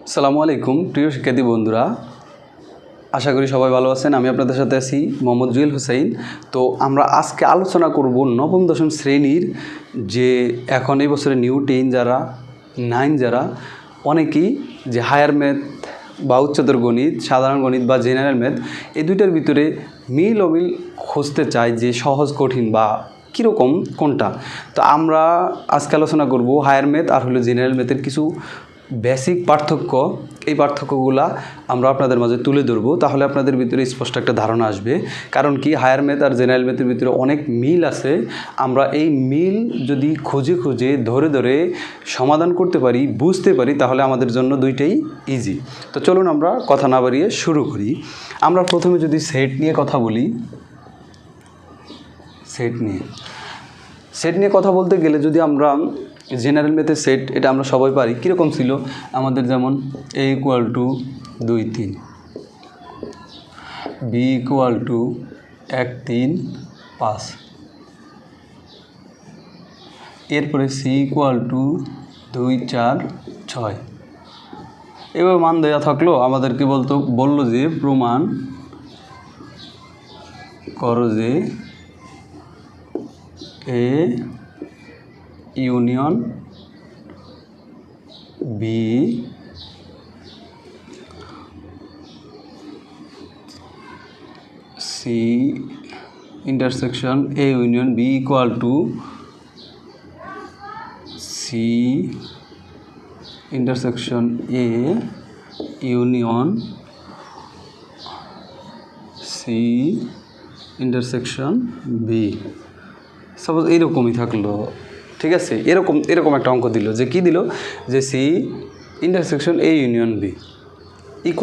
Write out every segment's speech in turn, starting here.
আসসালামু আলাইকুম প্রিয় শিক্ষার্থী বন্ধুরা, আশা করি সবাই ভালো আছেন। আমি আপনাদের সাথে আছি মোহাম্মদ জুয়েল হুসাইন। তো আমরা আজকে আলোচনা করব নবম দশম শ্রেণীর যে এখন এই বছরে নিউ 10 যারা 9 যারা অনেকেই যে হায়ার ম্যাথ বা উচ্চতর গণিত, সাধারণ গণিত বা জেনারেল ম্যাথ এই দুইটার ভিতরে মিল অমিল খুঁজতে চায় যে সহজ কঠিন বা কীরকম কোনটা। তো আমরা আজকে আলোচনা করব হায়ার ম্যাথ আর হলো জেনারেল ম্যাথের কিছু বেসিক পার্থক্য। এই পার্থক্যগুলো আমরা আপনাদের মাঝে তুলে ধরবো, তাহলে আপনাদের ভিতরে স্পষ্ট একটা ধারণা আসবে। কারণ কি, হায়ার ম্যাথ আর জেনারেল ম্যাথের ভিতরে অনেক মিল আছে। আমরা এই মিল যদি খুঁজে খুঁজে ধরে ধরে সমাধান করতে পারি, বুঝতে পারি, তাহলে আমাদের জন্য দুইটাই ইজি। তো চলুন আমরা কথা না বাড়িয়ে শুরু করি। আমরা প্রথমে যদি সেট নিয়ে কথা বলি, সেট নিয়ে কথা বলতে গেলে যদি আমরা জেনারেল ম্যাথের সেট, এটা আমরা সবাই পারি। কীরকম ছিল আমাদের, যেমন a = 2 3, b = 1 3 5, এরপরে c = 2 4 6। এবার মান দেওয়া থাকলো, আমাদেরকে বললো যে প্রমাণ করো যে A union B C intersection A union B = C intersection A union C intersection B। Suppose এইরকমই থাকলো, ঠিক আছে। এরকম একটা অঙ্ক দিল, যে কি দিল, যে C intersection A union B =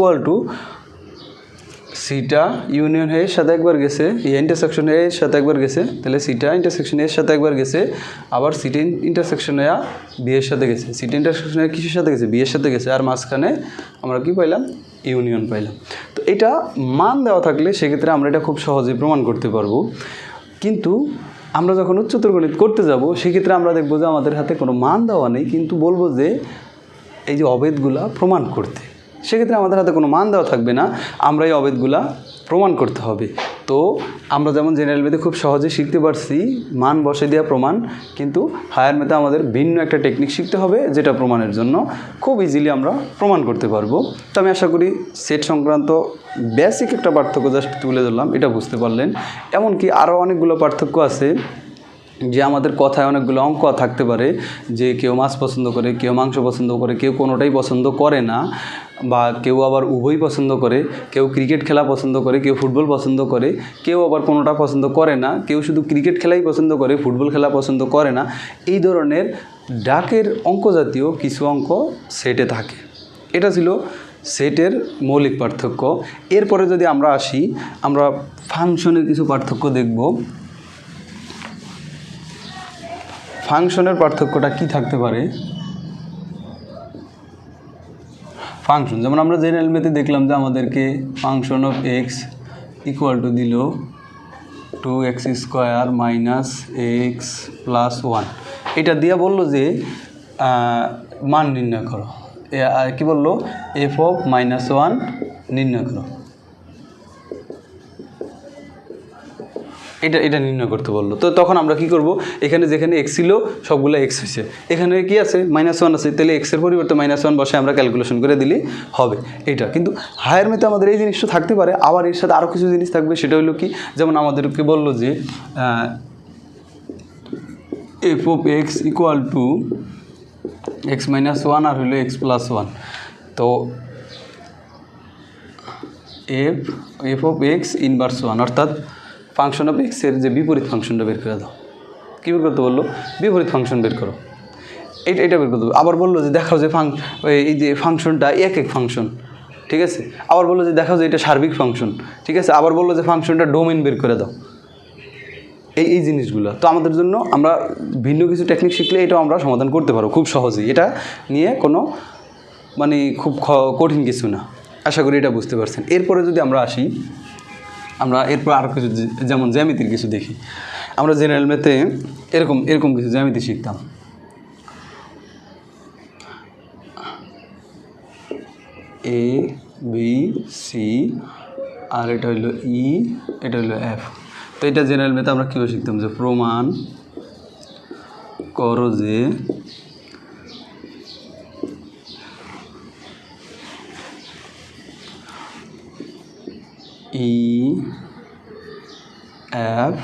সিটা ইউনিয়ন এর সাথে একবার গেছে, ইন্টারসেকশন এর সাথে একবার গেছে, তাহলে সিটা ইন্টারসেকশন এর সাথে একবার গেছে, আবার সিটা ইন্টারসেকশন এ বি এর সাথে গেছে, সিটা ইন্টারসেকশন এর কিসের সাথে গেছে, বি এর সাথে গেছে, আর মাঝখানে আমরা কি পাইলাম, ইউনিয়ন পাইলাম। তো এটা মান দেওয়া থাকলে সেক্ষেত্রে আমরা এটা খুব সহজেই প্রমাণ করতে পারবো। কিন্তু আমরা যখন উচ্চতর গণিত করতে যাব, সেক্ষেত্রে আমরা দেখব যে আমাদের হাতে কোনো মান দেওয়া নেই, কিন্তু বলবো যে এই যে অভেদগুলা প্রমাণ করতে, সেক্ষেত্রে আমাদের হাতে কোনো মান দেওয়া থাকবে না, আমরা এই অভেদগুলা প্রমাণ করতে হবে। তো আমরা যেমন জেনারেল ম্যাথে খুব সহজে শিখতে পারছি মান বসে দেওয়া প্রমাণ, কিন্তু হায়ার ম্যাথে আমাদের ভিন্ন একটা টেকনিক শিখতে হবে, যেটা প্রমাণের জন্য খুব ইজিলি আমরা প্রমাণ করতে পারবো। তো আমি আশা করি সেট সংক্রান্ত বেসিক একটা পার্থক্য জাস্ট তুলে ধরলাম, এটা বুঝতে পারলেন। এমনকি আরও অনেকগুলো পার্থক্য আছে, যে আমাদের কথায় অনেকগুলো অঙ্ক থাকতে পারে, যে কেউ মাছ পছন্দ করে, কেউ মাংস পছন্দ করে, কেউ কোনোটাই পছন্দ করে না, বা কেউ আবার উভয়ই পছন্দ করে, কেউ ক্রিকেট খেলা পছন্দ করে, কেউ ফুটবল পছন্দ করে, কেউ আবার কোনোটা পছন্দ করে না, কেউ শুধু ক্রিকেট খেলাই পছন্দ করে, ফুটবল খেলা পছন্দ করে না। এই ধরনের ডাকের অঙ্ক জাতীয় কিছু অঙ্ক সেটে থাকে। এটা ছিল সেটের মৌলিক পার্থক্য। এরপরে যদি আমরা আসি, আমরা ফাংশনের কিছু পার্থক্য দেখব। ফাংশনের পার্থক্যটা কি থাকতে পারে? ফাংশন, যেমন আমরা জেনারেল ম্যাথে দেখলাম যে আমাদেরকে ফাংশন অফ এক্স = দিল 2x² - x + 1। এটা দিয়ে বললো যে মান নির্ণয় করো, কি বললো, f(-1) নির্ণয় করো। এটা নির্ণয় করতে বললো। তো তখন আমরা কি করব, এখানে যেখানে x ছিল সবগুলো x হয়েছে, এখানে কি আছে, -1 আছে, তাহলে x এর পরিবর্তে -1 বসে আমরা ক্যালকুলেশন করে দিলেই হবে। এটা কিন্তু হায়ার ম্যাথে আমাদের এই জিনিসটা থাকতে পারে, আবার এর সাথে আরও কিছু জিনিস থাকবে। সেটা হলো কি, যেমন আমাদেরকে বললো যে f(x) = x - 1 আর হলো x + 1। তো f(x) ইনভার্স 1, অর্থাৎ ফাংশন অফ এক্স এর যে বিপরীত ফাংশনটা বের করে দাও। কী বের করতে বললো, বিপরীত ফাংশন বের করো, এটা বের করতে হবে। আবার বললো যে দেখাও যে এই যে ফাংশনটা এক ফাংশন, ঠিক আছে। আবার বললো যে দেখাও যে এটা সার্বিক ফাংশন, ঠিক আছে। আবার বললো যে ফাংশনটা ডোমেইন বের করে দাও। এই জিনিসগুলো তো আমাদের জন্য, আমরা ভিন্ন কিছু টেকনিক শিখলে এটাও আমরা সমাধান করতে পারবো খুব সহজেই। এটা নিয়ে কোনো খুব কঠিন কিছু না, আশা করি এটা বুঝতে পারছেন। এরপরে যদি আমরা আসি, আমরা এরপর আরও কিছু, যেমন জ্যামিতির কিছু দেখি। আমরা জেনারেল ম্যাথে এরকম কিছু জ্যামিতি শিখতাম। এ বি সি আর এটা হইলো ই, এটা হইলো এফ। তো এটা জেনারেল ম্যাথে আমরা কীভাবে শিখতাম যে প্রমাণ করো যে ই এফ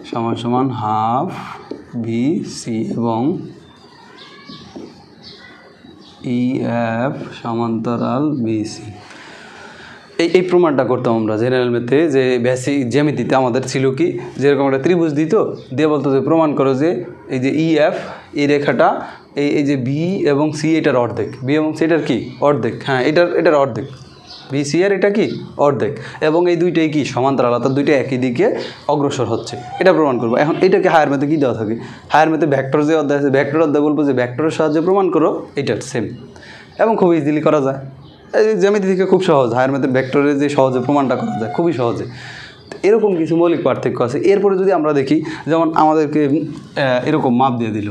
সমান সমান হাফ বি সি এবং ই এফ সমান্তরাল বি সি। এই প্রমাণটা করতাম আমরা জেনারেল ম্যাথে, যে বেসিক জ্যামিতিতে আমাদের ছিল কি, যেরকম একটা ত্রিভুজ দিত, দিয়ে বলতো যে প্রমাণ করো যে এই যে ই এফ এই রেখাটা এই যে বি এবং সি এটার অর্ধেক, বি এবং সি এটার কি অর্ধেক, হ্যাঁ এটার অর্ধেক, বি সি আর এটা কি অর্ধেক, এবং এই দুইটাই কি সমান্তরাল, অর্থাৎ দুইটা একই দিকে অগ্রসর হচ্ছে, এটা প্রমাণ করবো। এখন এটাকে হায়ার ম্যাথে কী দেওয়া থাকে, হায়ার ম্যাথে ভেক্টর যে অধ্যায় আছে, ভেক্টর অধ্যায় বলবো যে ভেক্টরের সাহায্যে প্রমাণ করো, এটা সেম এবং খুব ইজিলি করা যায়। এই জ্যামিতি থেকে খুব সহজ, হায়ার ম্যাথের ভেক্টরে যে সহজে প্রমাণটা করা যায় খুবই সহজে। এরকম কিছু মৌলিক পার্থক্য আছে। এরপরে যদি আমরা দেখি, যেমন আমাদেরকে এরকম মাপ দিয়ে দিল,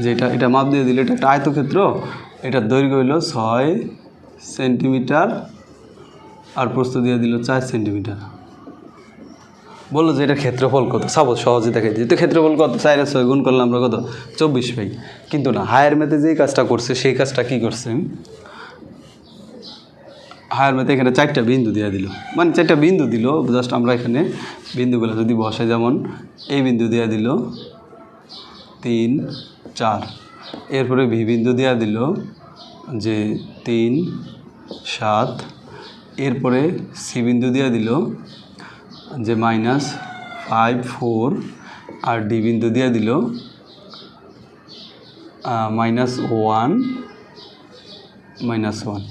যে এটা মাপ দিয়ে দিল, এটা একটা আয়তক্ষেত্র, এটার দৈর্ঘ্য হইল 6 সেন্টিমিটার আর প্রস্থ দিয়ে দিল 4 সেন্টিমিটার। বললো যে এটা ক্ষেত্রফল কত, সাপোজ সহজে দেখে যেহেতু ক্ষেত্রফল কত, 4 আর 6 গুণ করলে আমরা কত 24 পাই। কিন্তু না, হায়ার ম্যাথে যেই কাজটা করছে সেই কাজটা কী করছে, হায়ার ম্যাথে এখানে 4টা বিন্দু দিয়ে দিল, মানে 4টা বিন্দু দিল, জাস্ট আমরা এখানে বিন্দুগুলো যদি বসে, যেমন এই বিন্দু দিয়ে দিল 3 4, এরপরে ভি বিন্দু দেওয়া দিল যে 3 7, এরপরে সি বিন্দু দেওয়া দিল যে -5 4, আর ডি বিন্দু দেওয়া দিল -1 -1,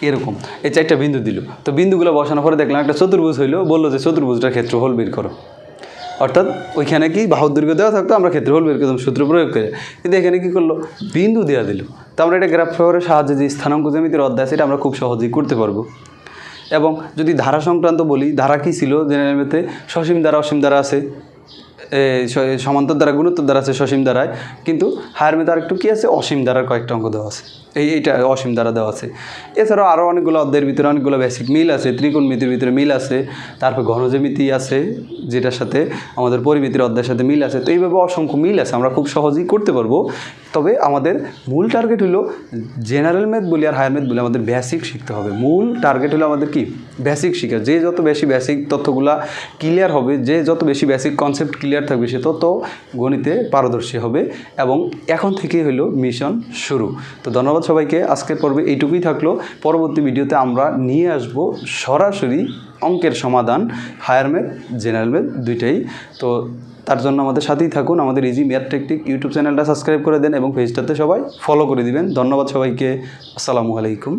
এরকম এই 4টা বিন্দু দিল। তো বিন্দুগুলো বসানোর পরে দেখলাম একটা চতুর্ভুজ হইলো, বললো যে চতুর্ভুজটার ক্ষেত্রফল বের করো, অর্থাৎ ওইখানে কি বাহুর দৈর্ঘ্য দেওয়া থাকতো, আমরা ক্ষেত্রফল বের করতাম সূত্র প্রয়োগ করে। কিন্তু এখানে কী করলো, বিন্দু দেওয়া দিল। তো আমরা এটা গ্রাফ পেপারের সাহায্যে যে স্থানাঙ্ক জ্যামিতির অধ্যায় সেটা আমরা খুব সহজেই করতে পারবো। এবং যদি ধারা সংক্রান্ত বলি, ধারা কী ছিল জেনারেল ম্যাথে, সসীম ধারা অসীম ধারা আছে, সমান্তর দ্বারা গুণোত্তর দ্বারা আছে সসীম ধারায়, কিন্তু হায়ার ম্যাথে আরেকটু কী আছে, অসীম ধারার কয়েকটা অঙ্ক দেওয়া আছে, এইটা অসীম দ্বারা দেওয়া আছে। এছাড়াও আরও অনেকগুলো অধ্যায়ের ভিতরে অনেকগুলো বেসিক মিল আছে, ত্রিকোণমিতির ভিতরে মিল আছে, তারপর ঘনজ্যামিতি আছে যেটার সাথে আমাদের পরিমিতির অধ্যায়ের সাথে মিল আছে। তো এইভাবে অসংখ্য মিল আছে, আমরা খুব সহজেই করতে পারবো। তবে আমাদের মূল টার্গেট হলো জেনারেল ম্যাথ বলি আর হায়ার ম্যাথ বলি, আমাদের বেসিক শিখতে হবে। মূল টার্গেট হলো আমাদের কি, বেসিক শেখা। যে যত বেশি বেসিক তথ্যগুলা ক্লিয়ার হবে, যে যত বেশি বেসিক কনসেপ্ট ক্লিয়ার থাকবে, সে তত গণিতে পারদর্শী হবে। এবং এখন থেকেই হলো মিশন শুরু। তো ধন্যবাদ সবাইকে। আজকের পর্বে এইটুকুই থাকলো। পরবর্তী ভিডিওতে আমরা নিয়ে আসব সরাসরি অঙ্কের সমাধান, হায়ার ম্যাথ জেনারেল ম্যাথ দুইটাই। তো তার জন্য আমাদের সাথেই থাকুন। আমাদের ইজি ম্যাথ টেকনিক ইউটিউব চ্যানেলটা সাবস্ক্রাইব করে দেন এবং পেজটাতে সবাই ফলো করে দিবেন। ধন্যবাদ সবাইকে। আসসালামু আলাইকুম।